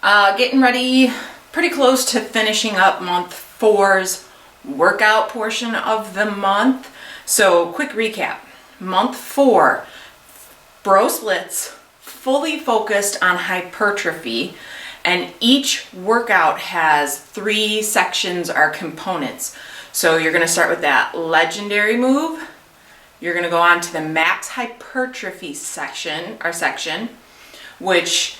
Getting ready, pretty close to finishing up month 4's workout portion of the month. So quick recap. Month 4, bro splits, fully focused on hypertrophy, and each workout has 3 sections or components. So you're going to start with that legendary move. You're going to go on to the max hypertrophy section, which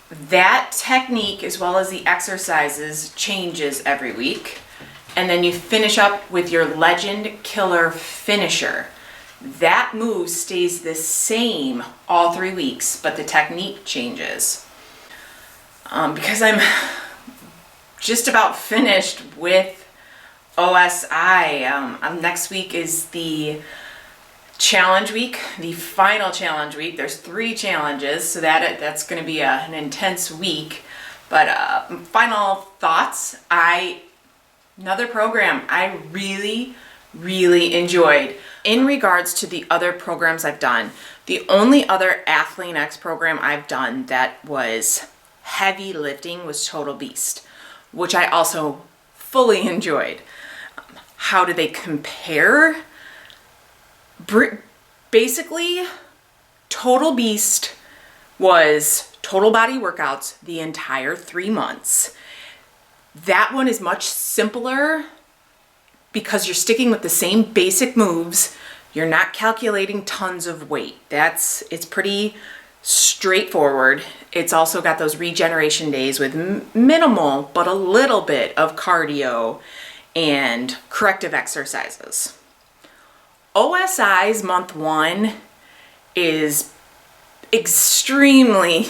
that technique as well as the exercises changes every week. And then you finish up with your legend killer finisher. That move stays the same all 3 weeks, but the technique changes. Because I'm just about finished with OSI. Next week is the challenge week, the final challenge week. There's 3 challenges, so that's going to be an intense week. But final thoughts. Another program I really enjoyed. In regards to the other programs I've done, the only other Athlean-X program I've done that was heavy lifting was Total Beast, which I also fully enjoyed. How do they compare? Basically, Total Beast was total body workouts the entire 3 months. That one is much simpler because you're sticking with the same basic moves. You're not calculating tons of weight. It's pretty straightforward. It's also got those regeneration days with minimal but a little bit of cardio and corrective exercises. OSI's month 1 is extremely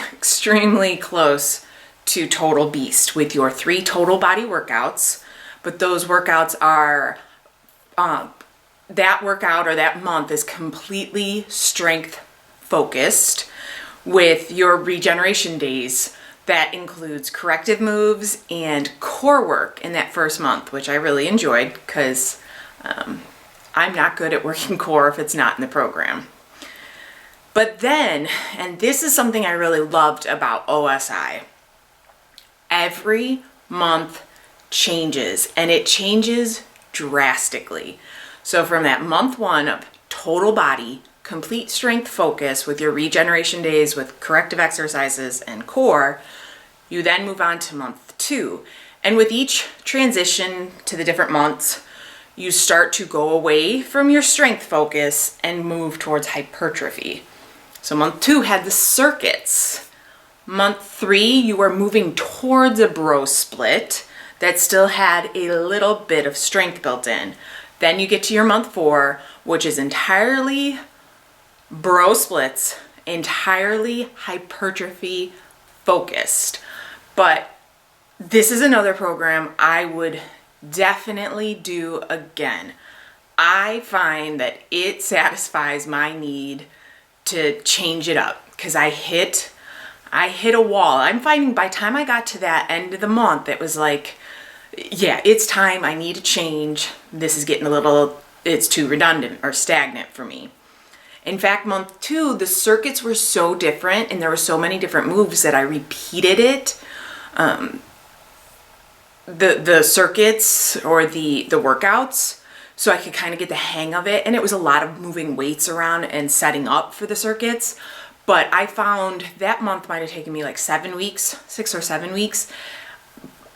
close to Total Beast with your 3 total body workouts, but those workouts are, that workout or that month is completely strength focused with your regeneration days. That includes corrective moves and core work in that first month, which I really enjoyed because I'm not good at working core if it's not in the program. But then, and this is something I really loved about OSI, every month changes, and it changes drastically. So from that month 1 of total body, complete strength focus with your regeneration days with corrective exercises and core, you then move on to month 2. And with each transition to the different months, you start to go away from your strength focus and move towards hypertrophy. So month 2 had the circuits. Month 3, you were moving towards a bro split that still had a little bit of strength built in. Then you get to your month 4, which is entirely bro splits, entirely hypertrophy focused. But this is another program I would definitely do again. I find that it satisfies my need to change it up because I hit a wall. I'm finding by the time I got to that end of the month, it was like, yeah, it's time. I need to change. This is getting it's too redundant or stagnant for me. In fact, month 2, the circuits were so different and there were so many different moves that I repeated it. The circuits or the workouts, so I could kind of get the hang of it. And it was a lot of moving weights around and setting up for the circuits. But I found that month might have taken me like 7 weeks, 6 or 7 weeks.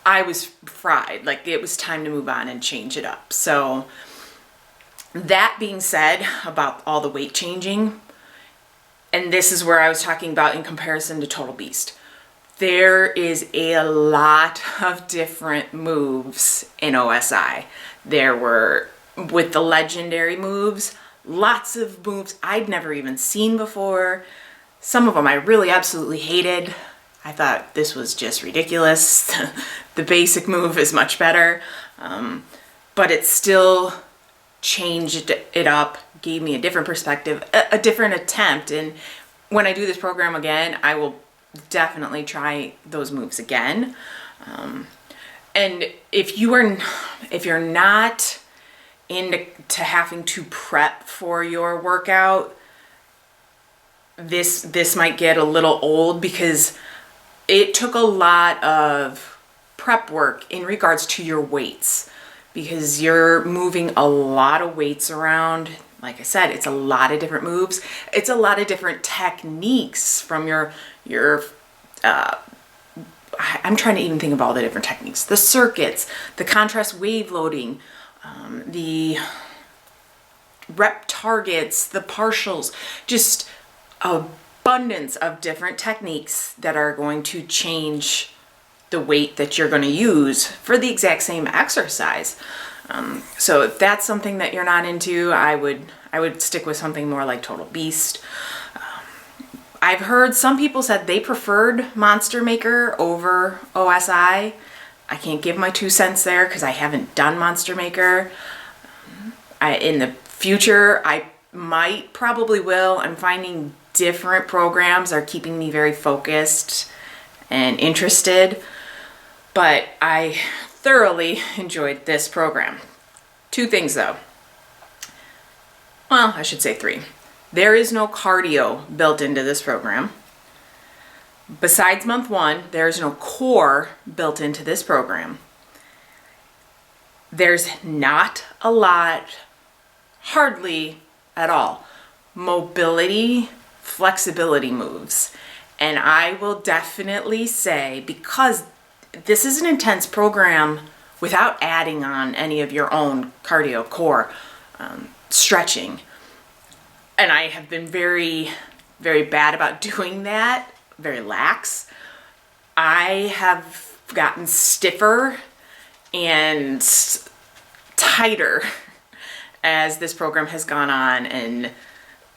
I was fried. Like it was time to move on and change it up. So that being said about all the weight changing, and this is where I was talking about in comparison to Total Beast. There is a lot of different moves in OSI. There were, with the legendary moves, lots of moves I'd never even seen before. Some of them I really absolutely hated. I thought this was just ridiculous. The basic move is much better. But it still changed it up, gave me a different perspective, a different attempt. And when I do this program again, I will definitely try those moves again. And if you're not into having to prep for your workout, this might get a little old because it took a lot of prep work in regards to your weights, because you're moving a lot of weights around. Like I said, it's a lot of different moves. It's a lot of different techniques from your I'm trying to even think of all the different techniques. The circuits, the contrast wave loading, the rep targets, the partials, just abundance of different techniques that are going to change the weight that you're going to use for the exact same exercise. So if that's something that you're not into, I would stick with something more like Total Beast. I've heard some people said they preferred Monster Maker over OSI. I can't give my 2 cents there because I haven't done Monster Maker. In the future, I probably will. I'm finding different programs are keeping me very focused and interested, but I thoroughly enjoyed this program. 2 things though. Well, I should say 3. There is no cardio built into this program. Besides month 1, there is no core built into this program. There's not a lot, hardly at all, mobility, flexibility moves. And I will definitely say, because this is an intense program without adding on any of your own cardio core stretching. And I have been very, very bad about doing that, very lax. I have gotten stiffer and tighter as this program has gone on, and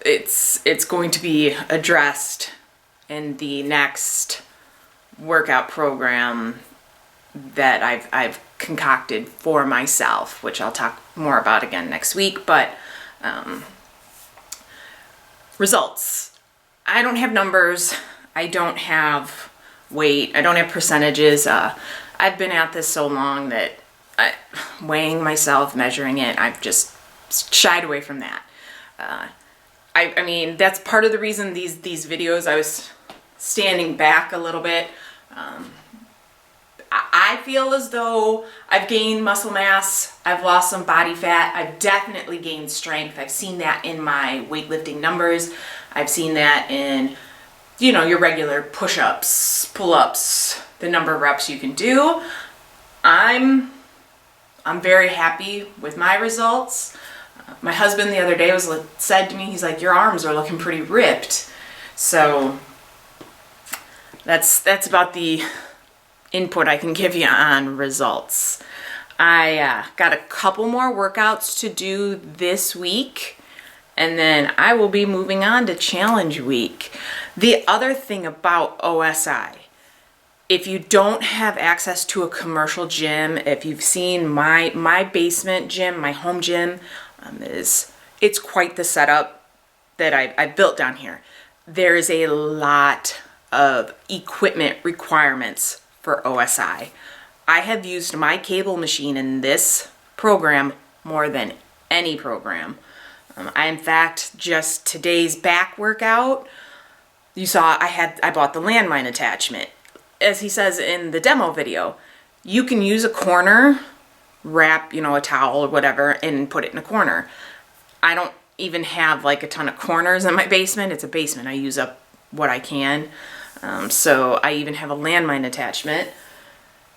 it's going to be addressed in the next workout program that I've concocted for myself, which I'll talk more about again next week. But results. I don't have numbers. I don't have weight. I don't have percentages. I've been at this so long that weighing myself, measuring it, I've just shied away from that. I mean, that's part of the reason these videos, I was standing back a little bit. I feel as though I've gained muscle mass, I've lost some body fat, I've definitely gained strength. I've seen that in my weightlifting numbers. I've seen that in, your regular push-ups, pull-ups, the number of reps you can do. I'm very happy with my results. My husband the other day said to me, he's like, your arms are looking pretty ripped. So that's about the input I can give you on results. I got a couple more workouts to do this week, and then I will be moving on to challenge week. The other thing about OSI, if you don't have access to a commercial gym, if you've seen my basement gym, my home gym, it's quite the setup that I built down here. There is a lot of equipment requirements for OSI. I have used my cable machine in this program more than any program. In fact, just today's back workout, you saw I bought the landmine attachment. As he says in the demo video, you can use a corner, wrap, a towel or whatever, and put it in a corner. I don't even have like a ton of corners in my basement. It's a basement. I use up what I can. So I even have a landmine attachment.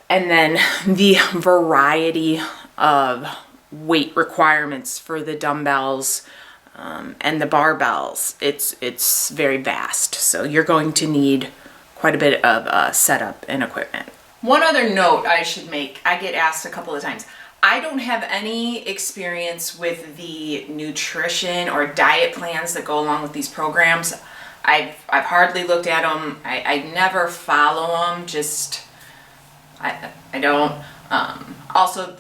And then the variety of weight requirements for the dumbbells and the barbells, it's very vast. So you're going to need quite a bit of setup and equipment. One other note I should make, I get asked a couple of times. I don't have any experience with the nutrition or diet plans that go along with these programs. I've hardly looked at them. I never follow them. I don't. Also,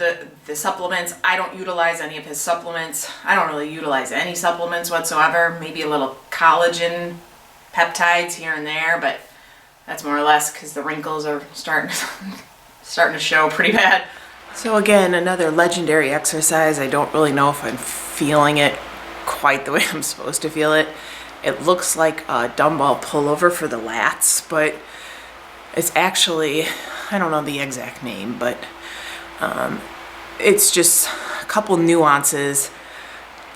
the supplements, I don't utilize any of his supplements. I don't really utilize any supplements whatsoever. Maybe a little collagen peptides here and there, but that's more or less because the wrinkles are starting to show pretty bad. So again, another legendary exercise. I don't really know if I'm feeling it quite the way I'm supposed to feel it. It looks like a dumbbell pullover for the lats, but It's actually, I don't know the exact name, but it's just a couple nuances.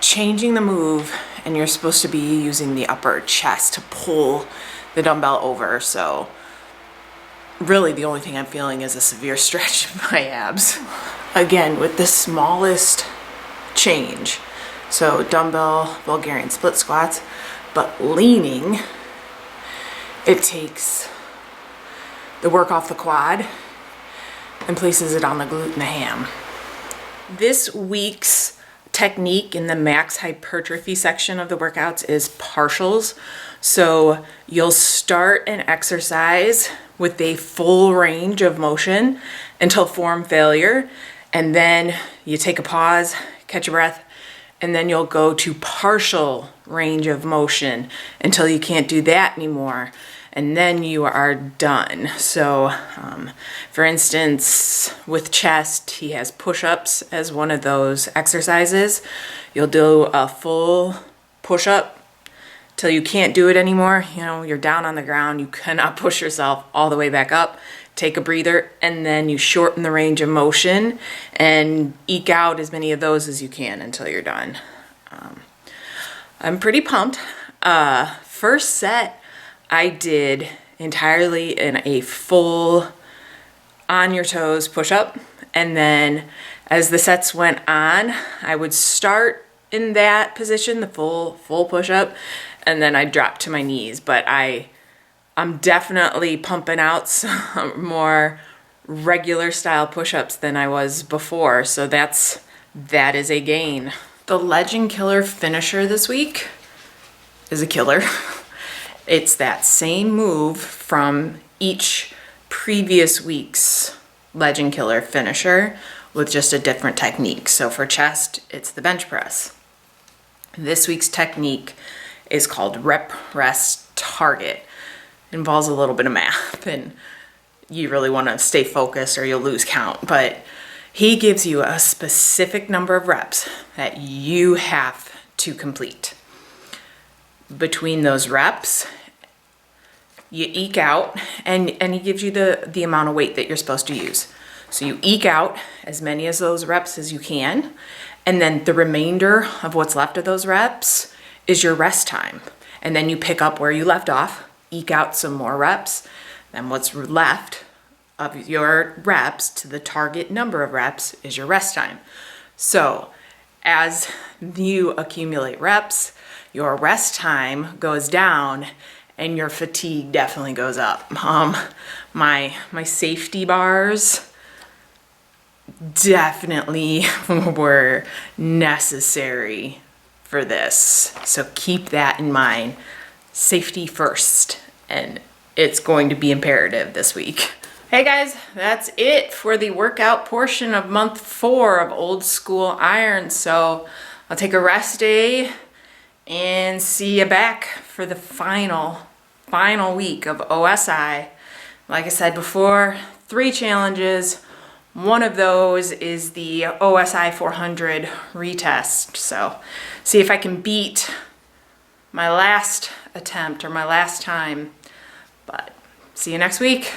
Changing the move, and you're supposed to be using the upper chest to pull the dumbbell over. So really the only thing I'm feeling is a severe stretch in my abs. Again, with the smallest change. So dumbbell Bulgarian split squats, but leaning, it takes the work off the quad and places it on the glute and the ham. This week's technique in the max hypertrophy section of the workouts is partials. So you'll start an exercise with a full range of motion until form failure, and then you take a pause, catch your breath, and then you'll go to partial range of motion until you can't do that anymore, and then you are done. So for instance, with chest, he has push-ups as one of those exercises. You'll do a full push-up till you can't do it anymore. You know, you're down on the ground, you cannot push yourself all the way back up. Take a breather, and then you shorten the range of motion and eke out as many of those as you can until you're done. I'm pretty pumped. First set I did entirely in a full on your toes push-up, and then as the sets went on, I would start in that position, the full push-up, and then I dropped to my knees. But I'm definitely pumping out some more regular style push-ups than I was before, so that is a gain. The Legend Killer finisher this week is a killer. It's that same move from each previous week's Legend Killer finisher with just a different technique. So for chest, it's the bench press. This week's technique is called rep, rest, target. It involves a little bit of math, and you really want to stay focused or you'll lose count. But he gives you a specific number of reps that you have to complete. Between those reps, you eke out, and he gives you the amount of weight that you're supposed to use. So you eke out as many of those reps as you can, and then the remainder of what's left of those reps is your rest time. And then you pick up where you left off, eke out some more reps, then what's left of your reps to the target number of reps is your rest time. So as you accumulate reps, your rest time goes down and your fatigue definitely goes up. My safety bars definitely were necessary for this. So keep that in mind. Safety first, and it's going to be imperative this week. Hey guys, that's it for the workout portion of month 4 of Old School Iron. So I'll take a rest day and see you back for the final week of OSI. Like I said before, 3 challenges. One of those is the OSI 400 retest. So see if I can beat my last attempt or my last time. But see you next week.